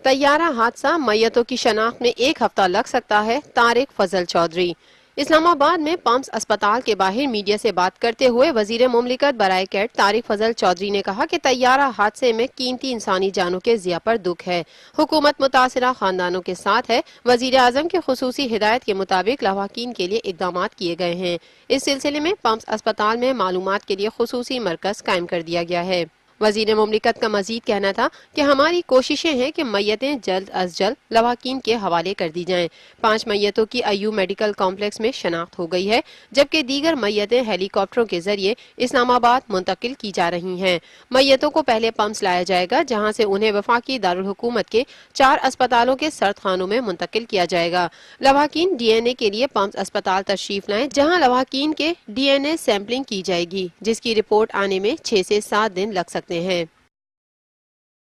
طیارہ حادثہ، میتوں کی شناخت میں 1 ہفتہ لگ سکتا ہے، طارق فضل چودھری۔ اسلام آباد میں پمپس اسپتال کے باہر میڈیا سے بات کرتے ہوئے وزیر مملکت برائے کیٹ طارق فضل چودھری نے کہا کہ طیارہ حادثے میں قیمتی انسانی جانوں کے ضیاع پر دکھ ہے۔ حکومت متاثرہ خاندانوں کے ساتھ ہے۔ وزیر اعظم کی خصوصی ہدایت کے مطابق لواحقین کے لیے اقدامات کیے گئے ہیں۔ اس سلسلے میں پمپس اسپتال میں معلومات کے لیے خصوصی مرکز قائم کر دیا گیا ہے۔ وزیر مملکت کا مزید کہنا تھا کہ ہماری کوششیں ہیں کہ میتیں جلد از جلد لواحقین کے حوالے کر دی جائیں۔ 5 میتوں کی ایو میڈیکل کمپلیکس میں شناخت ہو گئی ہے، جبکہ دیگر میتیں ہیلی کاپٹروں کے ذریعے اسلام آباد منتقل کی جا رہی ہیں۔ میتوں کو پہلے پمپس لایا جائے گا، جہاں سے انہیں وفاقی دارالحکومت کے 4 اسپتالوں کے سرد خانوں میں منتقل کیا جائے گا۔ لواحقین ڈی این اے کے لیے پمپس اسپتال تشریف لائیں، جہاں لواحقین کے ڈی این اے سیمپلنگ کی جائے گی، جس کی رپورٹ آنے میں 6 سے 7 دن لگ سکتے ہیں۔